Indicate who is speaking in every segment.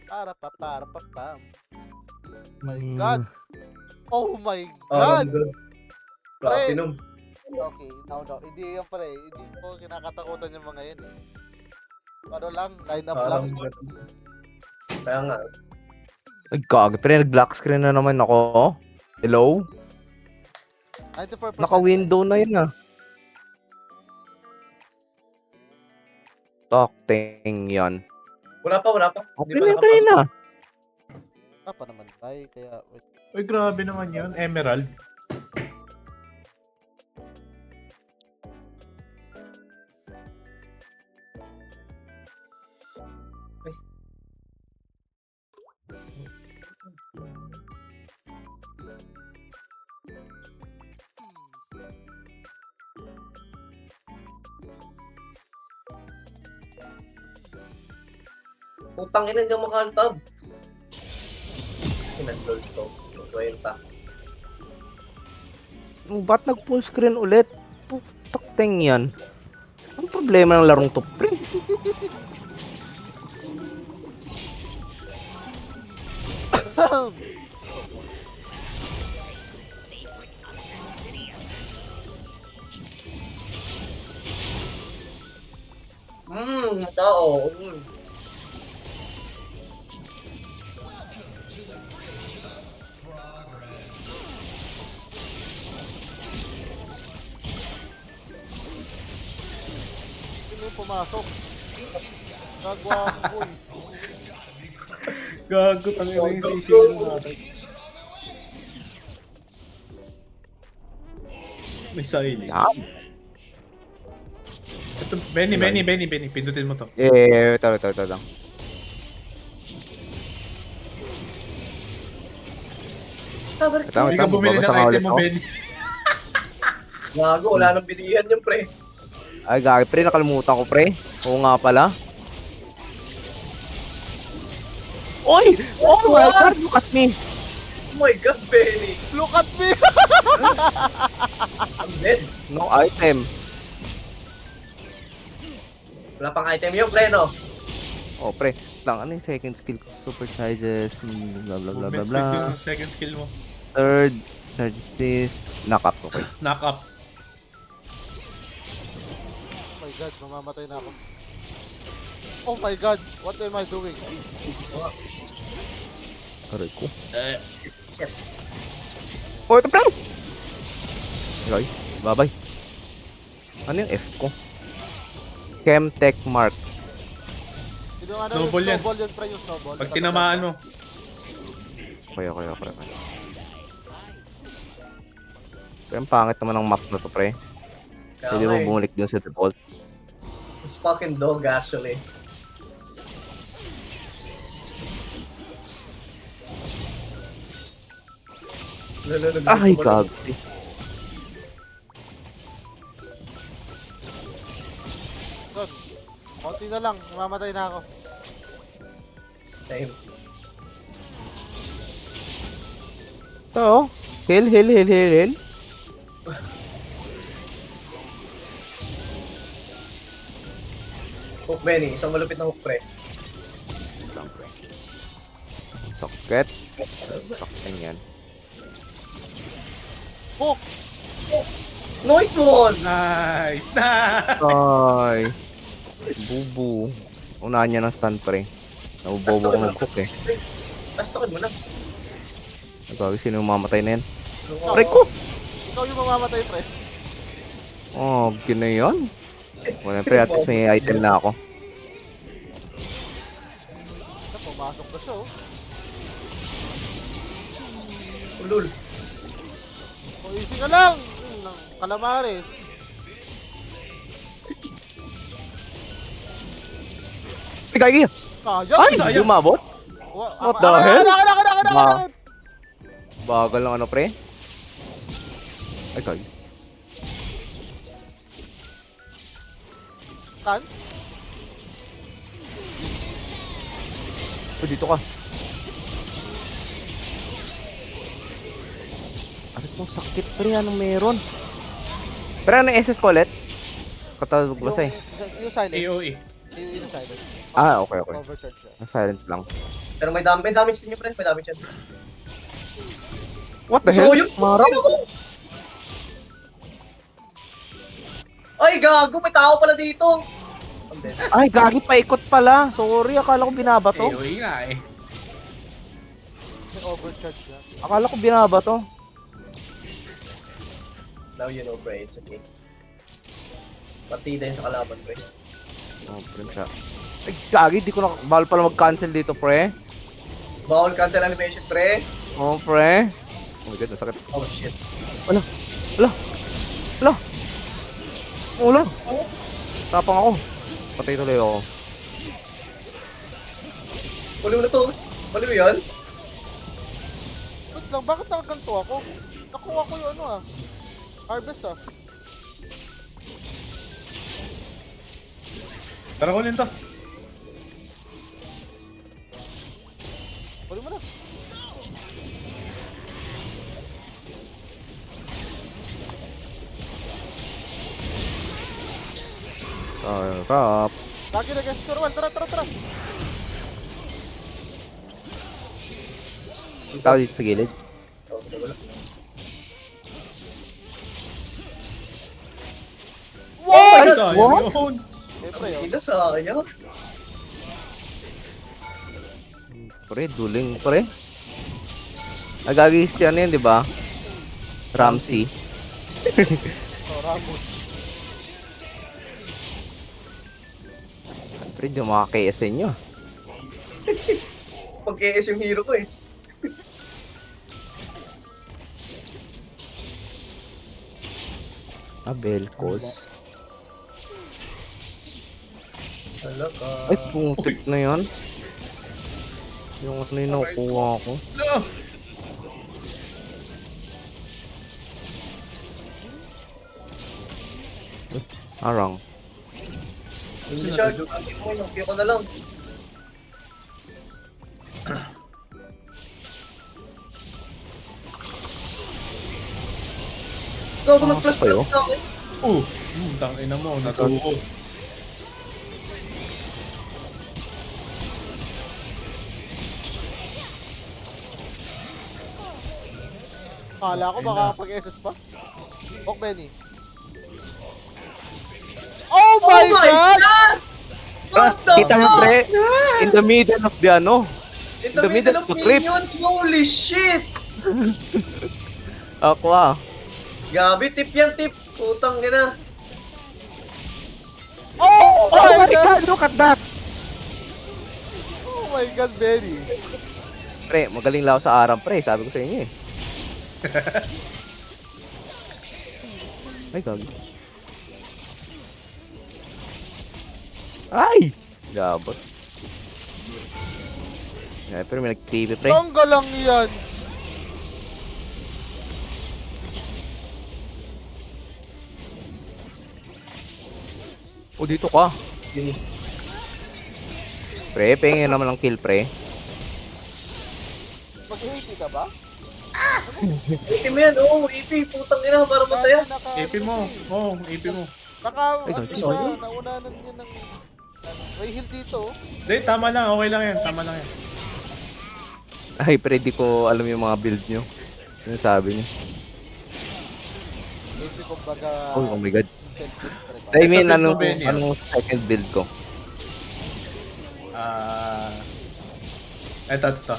Speaker 1: Para pa pam. My God. Oh my
Speaker 2: Ah,
Speaker 1: God.
Speaker 2: good.
Speaker 1: Pre.
Speaker 2: Platinum.
Speaker 1: Okay, no. Hindi yan pre. Hindi ko kinakatakutan yung mga yan eh. Ano lang, line up lang.
Speaker 2: Kaya nga.
Speaker 3: Ay, gagi. Pero nag-black screen na naman ako. Hello?
Speaker 1: 94%.
Speaker 3: Naka-window na yun ah. Talking yan.
Speaker 2: Wala pa.
Speaker 3: Okay
Speaker 2: Hindi pa
Speaker 3: na yun
Speaker 2: nakapasok.
Speaker 3: kanina.
Speaker 1: Pa naman tayo, kaya wait.
Speaker 4: Uy, grabe naman yun. Emerald.
Speaker 2: Putang ina, hindi ako makaltab. Inandol to. 20.
Speaker 3: Ba't nag-full screen ulit? Takting yan. Ang problema ng larong to, pre?
Speaker 2: Tao.
Speaker 1: Sino yung pumasok? Gagawa mo boy.
Speaker 4: Gago, tangin na yung sisiyan natin. May silence.
Speaker 3: Yan.
Speaker 4: Ito, Benny. Pindutin mo to.
Speaker 3: Ito lang.
Speaker 4: Hindi ka bumili ng item mo, Benny.
Speaker 2: Gago, wala nang bilihan yung pre.
Speaker 3: Ay, gagi, pre, nakalimutan ko, pre. Oo nga pala. Oy! Oh my God, look at me!
Speaker 2: Oh my God, Benny.
Speaker 1: Look at me!
Speaker 2: I'm dead.
Speaker 3: No item.
Speaker 2: Wala pang item yung pre, no?
Speaker 3: Oh, pre. Lang, ano yung second skill ko? Super charges, blah blah blah blah
Speaker 4: Movement
Speaker 3: blah.
Speaker 4: speed yung second skill mo.
Speaker 3: Third, charge this. Knock up, okay.
Speaker 4: Knock up.
Speaker 1: Oh my God, mamamatay na ako. Oh my God, what am I doing?
Speaker 3: Aray ko.
Speaker 2: Shit.
Speaker 3: Oh, ito, pre! Okay, bye-bye. Ano yung F ko? Chemtech Mark.
Speaker 1: Sino yung ano,
Speaker 4: Snowball
Speaker 1: yung
Speaker 4: yan.
Speaker 1: snowball yun, pre, yung snowball.
Speaker 4: Pag tinamaan mo.
Speaker 3: Kaya. Pero ang pangit naman ang map na to, pre.
Speaker 2: Kaya
Speaker 3: Pwede
Speaker 2: nga
Speaker 3: mo
Speaker 2: eh.
Speaker 3: bumalik dun sa default.
Speaker 2: It's fucking dog, actually.
Speaker 3: Ay, gag.
Speaker 1: Son, konti na lang, mamamatay na ako.
Speaker 2: Same.
Speaker 3: Ito, oh. Heal.
Speaker 2: Hook, Benny. Isang malupit na hook, pre.
Speaker 3: Socket. Socket yan.
Speaker 1: Hook!
Speaker 2: Noise one!
Speaker 4: Nice!
Speaker 3: Ay. Bubu. Unahan niya ng stun, pre. Nabubobo ko mag-hook eh.
Speaker 2: Tastokin mo na.
Speaker 3: Nagawin, sino yung mamatay na yan?
Speaker 2: Oo.
Speaker 3: Pre ko!
Speaker 1: Ikaw yung mamamatay, pre.
Speaker 3: Oh, gina yan. Wala, pre, at least may item na ako.
Speaker 1: Pumasok na siya, oh.
Speaker 2: Ulul.
Speaker 1: Oh, easy ka lang! Ng Calamares.
Speaker 3: Ay, gagi!
Speaker 1: Sayang!
Speaker 3: Ay, hindi umabot? What the hell?
Speaker 1: Anak!
Speaker 3: Bagal ng ano, pre? Ay, gagi.
Speaker 1: Kan?
Speaker 3: Oh, dito ka. Arit mo, sakit, pre. Anong meron? Pero ano yung SS ko ulit? Katawag ba sa'yo?
Speaker 1: Yung silence.
Speaker 4: AOE.
Speaker 1: Yung silence.
Speaker 3: Okay.
Speaker 1: Overcharge siya.
Speaker 3: Silence lang.
Speaker 2: Pero may damage din yung friend, may damage yan.
Speaker 3: What the hell?
Speaker 2: So, yun,
Speaker 3: Marap?
Speaker 2: sino ko? Ay, gago, may tao pala dito. Ang dead.
Speaker 3: Ay, gagi paikot pala. Sorry, akala ko binabato.
Speaker 4: AOE nga eh.
Speaker 1: May overcharge siya.
Speaker 3: Akala ko binabato.
Speaker 2: Now you know, bro, it's okay. Partida yun sa kalaban, bro.
Speaker 3: Oh, friend siya. Ay, gagi, di ko na... Bawal pala mag-cancel dito, pre.
Speaker 2: Bawal cancel animation, pre.
Speaker 3: Oh, pre. Oh my god, nasakit.
Speaker 2: Oh, shit.
Speaker 3: Wala. Tapang ako. Patay tuloy ako.
Speaker 2: Huli mo na to. Huli mo yan?
Speaker 1: Wait lang, bakit nakaganto ako? Nakuha ko yung ano ah. Harvest ah.
Speaker 4: Tara kunin to.
Speaker 1: Huli mo na.
Speaker 3: Sarap.
Speaker 1: Lagi na guys, Sir Juan, tara.
Speaker 3: Tao dito sa gilid.
Speaker 2: Oh, wala.
Speaker 1: Wow!
Speaker 4: Ay,
Speaker 3: What?
Speaker 4: yun.
Speaker 1: Siyempre yun.
Speaker 2: Hindi sa akin yan.
Speaker 3: Pre, duling, pre. Nagagi si ano yun, di ba? Ramsey.
Speaker 1: Oh, Ramos.
Speaker 3: Pre, di makaka-KS nyo.
Speaker 2: Pag-KS yung hero ko eh.
Speaker 3: Belcos.
Speaker 2: Hala ka.
Speaker 3: Ay, putik na yan. Yung ano yung nakukuha ko.
Speaker 4: No!
Speaker 3: Arang.
Speaker 2: Hindi siya. Yung ko na lang. Gago nag-flash
Speaker 3: pa yun?
Speaker 2: sa akin.
Speaker 4: Tangina mo, natuho.
Speaker 1: Kala ko baka pag-SS pa. Ok, Benny. Oh my God!
Speaker 2: What the
Speaker 3: Kita mo,
Speaker 2: fuck?
Speaker 3: pre, in the middle of the ano.
Speaker 2: In the middle of
Speaker 3: the clip.
Speaker 2: minions, holy shit!
Speaker 3: Ako ah.
Speaker 2: Gabi, tip yan, tip. Putang ina.
Speaker 1: Oh
Speaker 3: Oh
Speaker 1: my
Speaker 3: my
Speaker 1: God!
Speaker 3: god, look at that!
Speaker 1: Oh my God, Benny.
Speaker 3: Pre, magaling lang ako sa aram, pre. Sabi ko sa inyo eh. Ay, gagi. Ay! Gabot. Ay, pero may nag-TV, pre.
Speaker 1: Tanggal lang yan.
Speaker 3: O, dito ka.
Speaker 2: Yun.
Speaker 3: Pre, pengin naman ng kill, pre.
Speaker 1: Mag-80 ka ba?
Speaker 2: AP mo yan, oo, AP. Putang ina, para masaya.
Speaker 4: AP mo. Oo, AP mo.
Speaker 1: Naka,
Speaker 3: Ay,
Speaker 1: ano
Speaker 3: gagi.
Speaker 1: siya, naunanan niya ng... May heal dito. oh.
Speaker 4: Hindi, tama lang. Okay lang yan. Tama lang yan.
Speaker 3: Ay, pre, di ko alam yung mga build nyo. Ano sabi niyo?
Speaker 1: Maybe kumbaga...
Speaker 3: Oh my god.
Speaker 1: intel kit pa rin ba?
Speaker 3: I mean,
Speaker 4: Ito,
Speaker 3: anong,
Speaker 4: build mo, Ben,
Speaker 3: anong second build ko?
Speaker 4: Ito.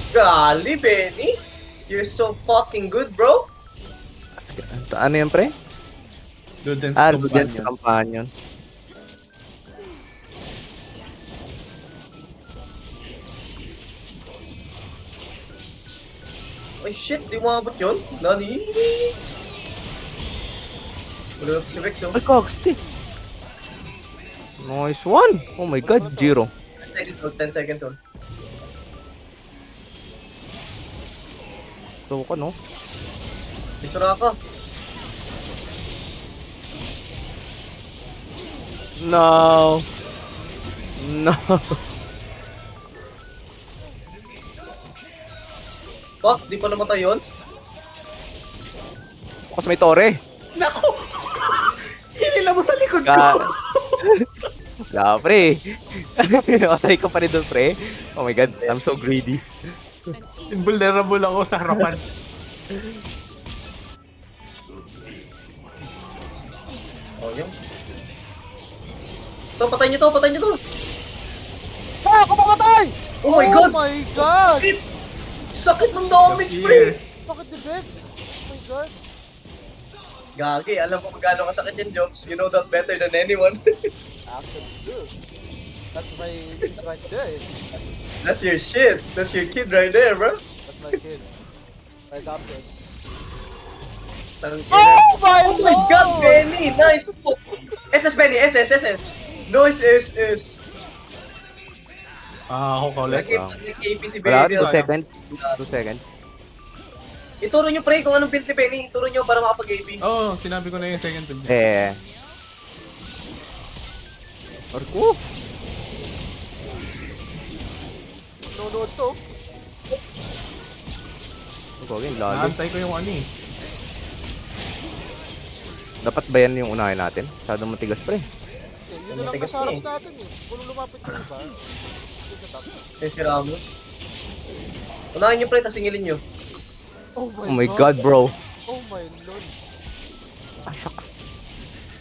Speaker 2: Gali, Benny. You're so fucking good, bro.
Speaker 3: Ano yan, pre?
Speaker 4: Ludens
Speaker 3: Ludens
Speaker 4: Companion.
Speaker 3: Companion.
Speaker 2: Ay, shit, di umabot yun. Nani? Wala na si Rex, oh.
Speaker 3: Ay, kagsti. Nice one. Oh my god, Jiro.
Speaker 2: 10 seconds hold.
Speaker 3: So ka, no?
Speaker 2: Isura ka.
Speaker 3: No. No.
Speaker 2: Fuck, di pa namatay yun?
Speaker 3: Kasi may tore.
Speaker 4: Nako! Hinila mo sa likod ko!
Speaker 3: Ga Wala, pre. Matay ka pa rin doon, pre. Oh my god, I'm so greedy.
Speaker 4: Invulnerable ako sa harapan.
Speaker 2: Oh, yun. So, patay niyo to, patay niyo to.
Speaker 1: Ah, ako mamatay!
Speaker 2: Oh my God!
Speaker 1: Oh my God!
Speaker 2: Sakit! Sakit ng damage, pre!
Speaker 1: Bakit ni Vex? Oh my God!
Speaker 2: Gagi, alam ko kung gaano kasakit yung jobs. You know that better than anyone.
Speaker 1: Actually, good. That's my kid right there.
Speaker 2: That's your shit. That's your kid right there, bro.
Speaker 1: That's my kid. My adopted.
Speaker 2: Tangina.
Speaker 1: Oh my
Speaker 2: Oh my
Speaker 1: Lord!
Speaker 2: God, Benny! Nice po! SS, Benny! SS, SS! Noise SS!
Speaker 4: Ako kaulit.
Speaker 2: Nag-AP si
Speaker 3: Wala,
Speaker 2: Benny.
Speaker 3: 2 seconds. 2 seconds.
Speaker 2: Ituro nyo, pre, kung anong build ni Benny. Ituro nyo para makapag-AP.
Speaker 4: Oo, sinabi ko na yung second build.
Speaker 3: Orko.
Speaker 1: Nunood to.
Speaker 3: Gagawin, lalo.
Speaker 4: Naantay ko yung ano eh.
Speaker 3: Dapat ba yan yung unahin natin? Masyadong matigas, pre.
Speaker 1: Yun na lang
Speaker 2: Matigas
Speaker 1: kasarap
Speaker 2: na eh.
Speaker 1: natin eh. Kung lumapit yung iba, yun na top.
Speaker 2: Si Ramos. Unahin nyo, pre, tas singilin nyo.
Speaker 3: Oh my god, bro.
Speaker 1: Oh my Lord.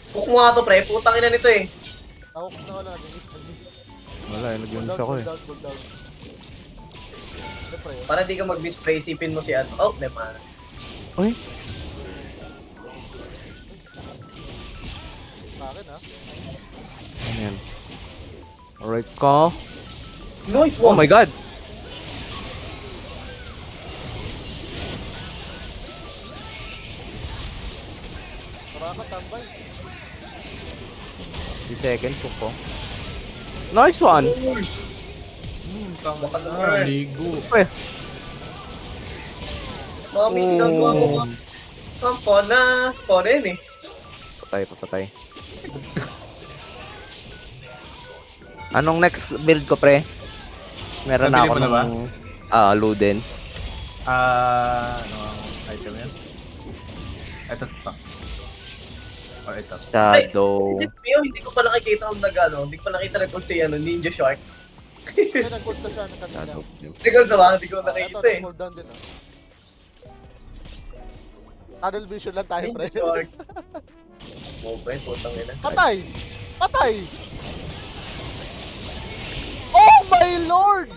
Speaker 2: Hook mo nga to, pre. Putang ina nito eh.
Speaker 1: Tawag na wala. Nag-miss.
Speaker 3: Wala, nag-unit ako eh.
Speaker 1: Cool down. Siyempre yun.
Speaker 2: Para di ka mag-miss, pre, isipin mo si ano. Oh, naman.
Speaker 3: Uy,
Speaker 1: Sa akin ha.
Speaker 3: ano yan? Alright ka.
Speaker 2: Noise
Speaker 3: Oh my god!
Speaker 1: Para ka tambay.
Speaker 3: 3 seconds ko. Nice one!
Speaker 2: Baka
Speaker 4: Ah,
Speaker 2: naman.
Speaker 4: ligo.
Speaker 3: Pre.
Speaker 2: Mami, ginagawa mo ba? Kampo na. Spawn yun eh.
Speaker 3: Patay, papatay. Anong next build ko, pre? Meron na
Speaker 4: Nabili
Speaker 3: ako
Speaker 4: mo na ba?
Speaker 3: ng Luden.
Speaker 4: Ano ang item yan? Ito pa. Or ito.
Speaker 3: Shadow.
Speaker 2: Hindi ko pa nakikita ang hindi ko pa nakita rin kung si Ninja Shark.
Speaker 1: Kaya nag-hold na siya ng kanina.
Speaker 3: Shadow.
Speaker 2: Hindi ko sa hindi ko
Speaker 1: Ito,
Speaker 2: nakikita eh.
Speaker 1: nag-hold down din ah. Tunnel vision lang tayo, pre.
Speaker 2: Ninja Shark. Mobile, putang ina.
Speaker 1: Patay! Patay! Oh my Lord!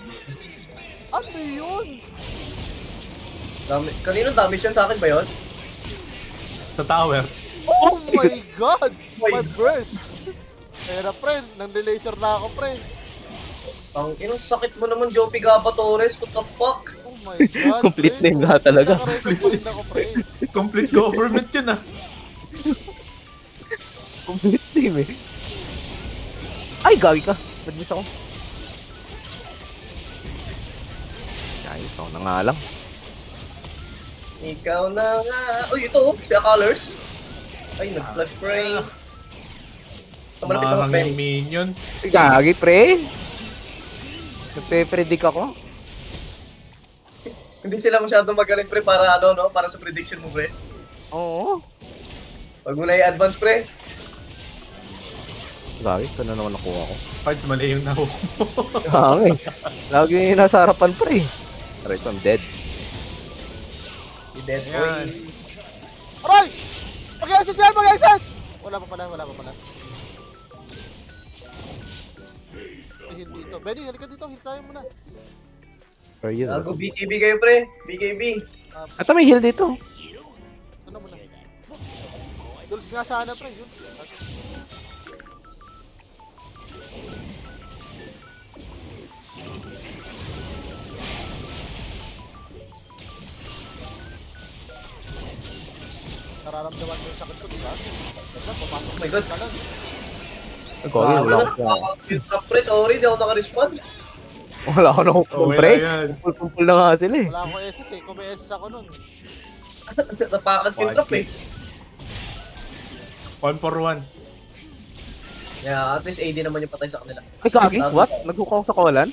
Speaker 1: Ano yun?
Speaker 2: Kanino damage yan sa akin ba yun?
Speaker 4: Sa tower.
Speaker 1: Oh my God!
Speaker 2: my
Speaker 1: My burst! Kaya pre, nang-laser na ako, pre.
Speaker 2: Ang inong sakit mo naman, Joppy Gaba Torres. What the fuck?
Speaker 1: Oh my God,
Speaker 3: Complete
Speaker 1: pre.
Speaker 3: na yung lahat talaga.
Speaker 1: Nakarecord pa rin ako, pre.
Speaker 4: Complete government yun ah.
Speaker 3: Complete team eh. Ay, gagi ka. Nag-miss ako. Ayos ako na nga lang.
Speaker 2: Ikaw na nga. Uy, ito oh. Siya colors. Ay, nag-flash spray. Malapit na
Speaker 4: Marang
Speaker 2: mag
Speaker 4: yung minion.
Speaker 3: Gagi, pre. Nagpe-predict ako.
Speaker 2: Hindi sila masyadong magaling, pre, para para sa prediction mo, pre.
Speaker 3: Oo.
Speaker 2: Pag mo na i-advance, pre.
Speaker 3: Gagi, ito na naman nakuha ko.
Speaker 4: Parts mali yung naho.
Speaker 3: Gagi. Lagi yung nasa harapan, pre. Alright, I'm dead.
Speaker 2: I-dead
Speaker 4: Ayan.
Speaker 2: boy.
Speaker 1: Aray! Mag-access yan! Mag-access! Wala pa pala. May heal dito. Benny, halika dito. Heal tayo muna.
Speaker 3: Where are you?
Speaker 2: Gago, BKB kayo, pre. BKB.
Speaker 3: Ito may heal dito.
Speaker 1: Ano muna? Dulce nga sana, pre. Yun. Nararamdaman mo yung sakit ko, di ba? Diba, pumasok
Speaker 2: Oh my God.
Speaker 1: ka lang.
Speaker 3: Gagi, wala ako.
Speaker 2: Pre, sorry, di ako naka-respond.
Speaker 3: Wala ako na
Speaker 4: Okay
Speaker 3: pre.
Speaker 4: na yan.
Speaker 3: Kumpul na nga sila eh.
Speaker 1: Wala akong SS eh. Kung may SS ako nun.
Speaker 2: Napakat yung trap eh.
Speaker 4: 1 for 1.
Speaker 2: Yeah, at least AD naman yung patay sa kanila.
Speaker 3: Ay, gagi, what? Naghuka ako sa kawalan?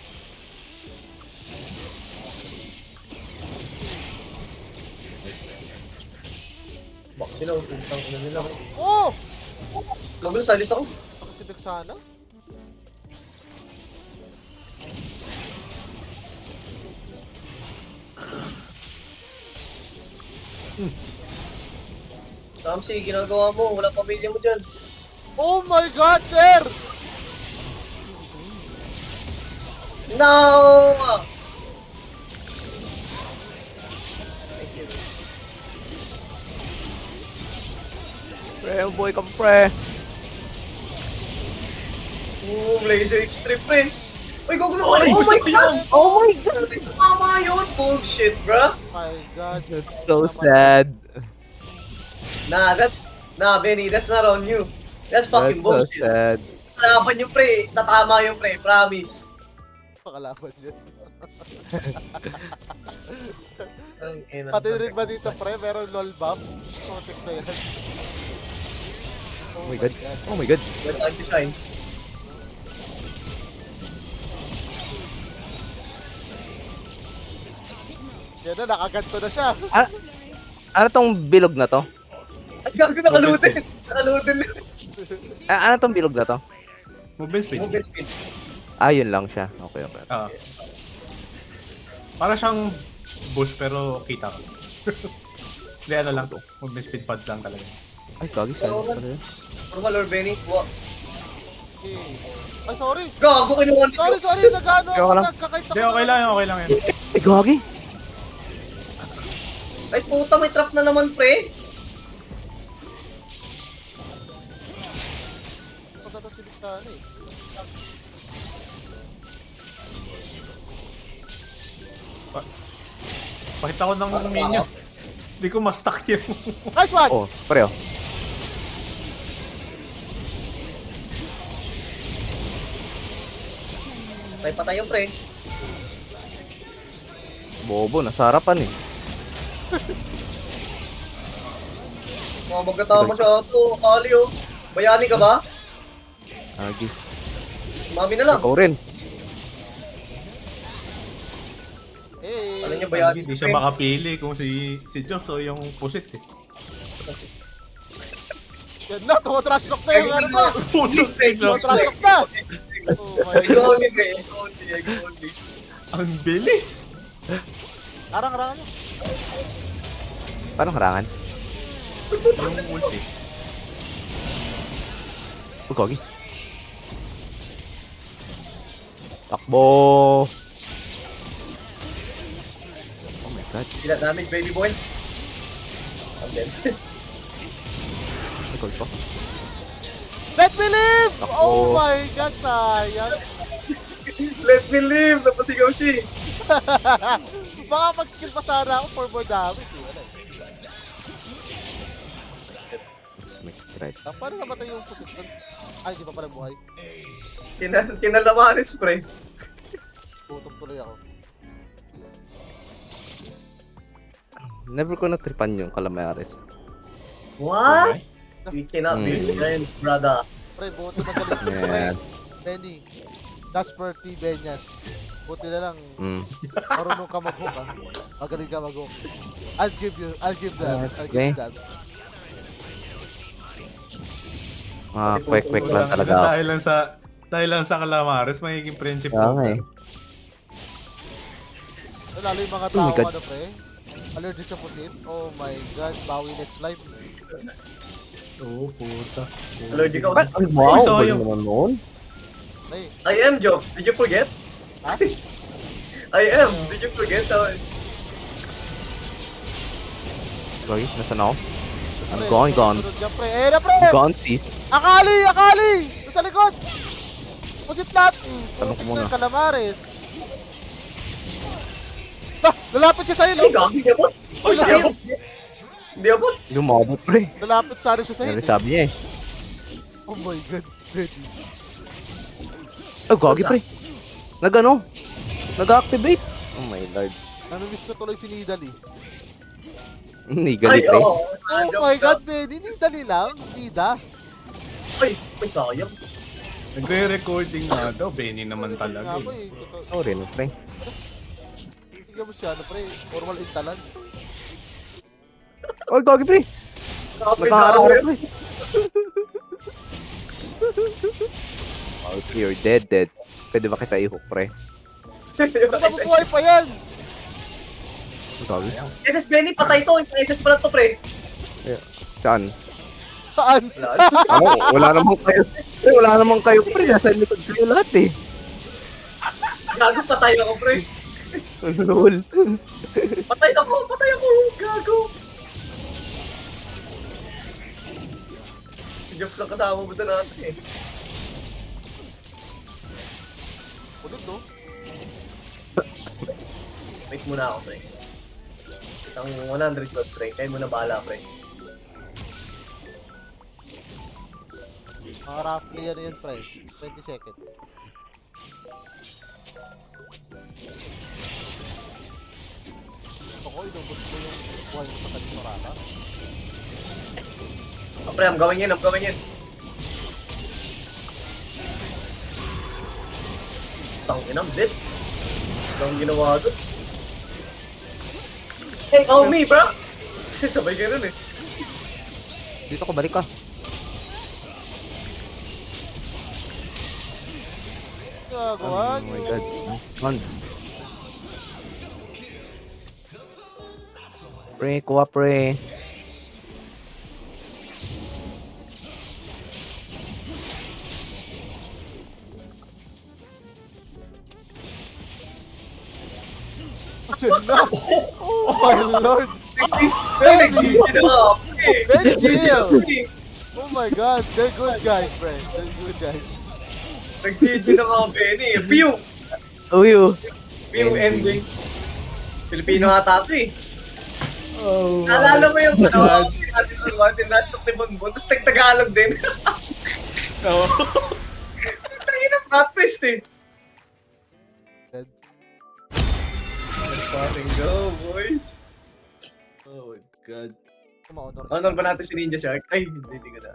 Speaker 2: Bak sila, utang ina nila.
Speaker 1: Oh!
Speaker 2: Gagal, salit ako.
Speaker 1: Index sana?
Speaker 2: Ramsey, ginagawa mo. Walang pamilya mo dyan.
Speaker 1: Oh my god, sir!
Speaker 2: No!
Speaker 3: Pre, oh boy ka pre.
Speaker 2: Laser extreme, pre. Uy, go.
Speaker 4: Ay,
Speaker 2: Oh my
Speaker 4: gusto ko
Speaker 2: god!
Speaker 4: yun.
Speaker 3: Oh my god.
Speaker 2: Tama yun! Bullshit, bro.
Speaker 1: My god.
Speaker 3: That's so sad.
Speaker 2: Nah, Benny, that's not on you. That's fucking
Speaker 3: That's so
Speaker 2: bullshit.
Speaker 3: sad.
Speaker 2: Kalaban yung pre. Tatama yung pre. Promise.
Speaker 1: Pakalaban yun.
Speaker 2: Ang ina.
Speaker 1: Pati rin ba dito, pre? Meron LOL buff? Context na yan.
Speaker 3: Oh my god. Oh my god.
Speaker 2: Wait, time to shine.
Speaker 1: Yan na, nakaganto na siya.
Speaker 3: Ano tong bilog na to?
Speaker 2: Ay, gago, nakaludin. Nakaludin.
Speaker 3: Ano tong bilog na to?
Speaker 4: Movement speed.
Speaker 2: Movement speed.
Speaker 3: Ah, yun lang siya. Okay.
Speaker 4: Ah. Para siyang bush pero kita ka. Hindi, ano lang. Movement speed pad lang talaga.
Speaker 3: Ay, kagi saan pala yun?
Speaker 2: Normal or Benny? Wa.
Speaker 1: Okay. Ay, sorry.
Speaker 2: Gago, kinuha ni
Speaker 1: Sorry, nagano
Speaker 3: Okay
Speaker 1: ako,
Speaker 3: lang.
Speaker 1: nagkakita
Speaker 4: Hindi, okay lang yan.
Speaker 3: Ay, kagi!
Speaker 2: Ay, puta, may trap na naman, pre.
Speaker 1: Pagkatasilip ka na eh.
Speaker 4: Pakita ko ng minion. Hindi ko ma-stuck yun.
Speaker 1: Nice one!
Speaker 3: Oh, pre oh.
Speaker 2: Patay yung pre.
Speaker 3: Bobo, nasa harapan eh.
Speaker 2: Mga magkatama siya ito. Akali, oh. Bayani ka ba?
Speaker 3: Kagi.
Speaker 2: Mami na lang.
Speaker 3: Ikaw rin.
Speaker 1: Hey!
Speaker 2: Ano niya bayani?
Speaker 4: Hindi siya makapili kung si Jobs o yung pusit eh.
Speaker 1: Yan na, tumatrash talk na yung ano na!
Speaker 4: Putot
Speaker 1: Tumatrash talk na! Oh my
Speaker 2: Ego
Speaker 1: god.
Speaker 2: only, pre. Ego only.
Speaker 4: Ang bilis!
Speaker 1: Arang-arangan nyo.
Speaker 3: Paano harangan?
Speaker 4: Yung ulti.
Speaker 3: Oh, kagi. Takbo! Oh my god.
Speaker 2: Sila damage, baby boy. And then,
Speaker 3: Ikaw pa.
Speaker 1: Let me live!
Speaker 3: Ako.
Speaker 1: Oh my god, sayang.
Speaker 2: let me live! Napasigaw siya.
Speaker 1: Baka mag-skill pa sana ako for more damage. Wala eh.
Speaker 3: Let's make it right.
Speaker 1: Paano namatay yung position? Ay, di pa pala buhay.
Speaker 2: Kinalamaris, pre.
Speaker 1: Tutok tuloy ako.
Speaker 3: Never ko natripan yung Calamares.
Speaker 2: What? We cannot be friends, brother.
Speaker 1: Pre, buti magaling. Pre,
Speaker 3: Man.
Speaker 1: Benny. Dasper T. Benyas. Buti na lang, marunong ka mag-hook ah. Magaling ka mag-hook. I'll give that.
Speaker 3: Okay. Kwek-kwek lang talaga ako.
Speaker 4: Dahil lang sa Calamares, magiging friendship
Speaker 3: Kaya nga eh.
Speaker 1: Lalo yung mga
Speaker 3: Oh my
Speaker 1: tao,
Speaker 3: God.
Speaker 1: ano pre? Allergic sa pusit? Oh my god, bawi next life.
Speaker 4: Oo, puta.
Speaker 2: Allergic ako.
Speaker 3: Ay, wow!
Speaker 4: so
Speaker 3: Galing
Speaker 4: yung-
Speaker 3: naman noon.
Speaker 1: Ay,
Speaker 2: I am Jobs. Did you forget?
Speaker 1: ha?
Speaker 2: I am. Did you forget?
Speaker 3: Kagi, nasan ako? I'm
Speaker 1: Pre,
Speaker 3: gone.
Speaker 1: sunod yan, pre. Eh na pre!
Speaker 3: Gone sis.
Speaker 1: Akali! Nasa likod! Pusit lahat!
Speaker 3: Tanong ko
Speaker 1: Putik
Speaker 3: muna.
Speaker 1: na Calamares. Ah! Lalapit siya sa'yo,
Speaker 2: Ay,
Speaker 1: no?
Speaker 2: gagi ka ba? Ay, hindi abot. Hindi abot.
Speaker 3: Lumabot pre.
Speaker 1: Lalapit sana siya sa'yo.
Speaker 3: Yan sabi niya eh.
Speaker 1: Oh my god, Benny.
Speaker 3: Oh, gagi pre. Nag-ano? Nag-activate. Oh my lord.
Speaker 1: Namimiss ko tuloy si Nidalee.
Speaker 3: Hindi galit
Speaker 2: Ay,
Speaker 3: eh.
Speaker 2: oo.
Speaker 1: Oh my god, Benny. Nidalee lang. Nida.
Speaker 2: Ay, may sayang.
Speaker 4: Nagre-recording nga daw, Benny naman
Speaker 1: Nga
Speaker 4: talaga
Speaker 1: po
Speaker 4: eh.
Speaker 1: eh. Totoo.
Speaker 3: Sorry no pre.
Speaker 1: Sige mo siya, ano pre. Formal intalan.
Speaker 3: Oh, gagi pre.
Speaker 2: Kapit
Speaker 3: Nakaharap
Speaker 2: na
Speaker 3: pre. Okay, you're dead. Pwede ba kita i-hook, pre?
Speaker 1: Mabubuhay pa yan!
Speaker 3: Ang sabi?
Speaker 2: SS Benny, patay to. Isang SS pala to, pre.
Speaker 3: Saan?
Speaker 1: Saan?
Speaker 3: Wala namang kayo. Wala namang kayo, pre. Nasa likod kayo lahat eh.
Speaker 2: Gago, patay ako, pre.
Speaker 3: Lol.
Speaker 2: Patay ako. Gago. Si Jobs lang kasama mo doon natin eh.
Speaker 1: Ulit to.
Speaker 2: Wait muna ako, pre. Ang 100 gold, pre. Kaya mo na bahala, pre.
Speaker 1: Mga roughly ano yun, pre. 20 seconds. Gusto ko, inubos ko yung buhay mo sa Kalisorara.
Speaker 2: Oh, pre, I'm going in. Tangin ang bit. Ang ginawa doon. Hey, oh me, bro! Sabay ka rin eh.
Speaker 3: Dito ko, balik ka.
Speaker 1: Gagawa
Speaker 3: Oh my god. On. Pre, kuha pre.
Speaker 1: Diyan na! Oh my lord!
Speaker 2: Nag-GG na nga ako eh.
Speaker 1: Very
Speaker 2: Nag-GG
Speaker 1: chill.
Speaker 2: ako eh.
Speaker 1: Oh my god! They're good guys, friend. They're good guys.
Speaker 2: Nag-GG na nga ako, Benny. Pew!
Speaker 3: Uyo.
Speaker 2: Pew ending. Pilipino ata ito eh.
Speaker 3: Oh
Speaker 2: Naalala mo yung ano, Addison 1, yung Nash of Timonbon, tapos nag-Tagalog din.
Speaker 4: Oo.
Speaker 2: Tangin na plot twist eh.
Speaker 1: Dead.
Speaker 2: Let's fucking go, boys.
Speaker 4: Oh my god.
Speaker 1: Kumaonor.
Speaker 2: Honor ba natin si Ninja Shark? Ay, hindi ka na.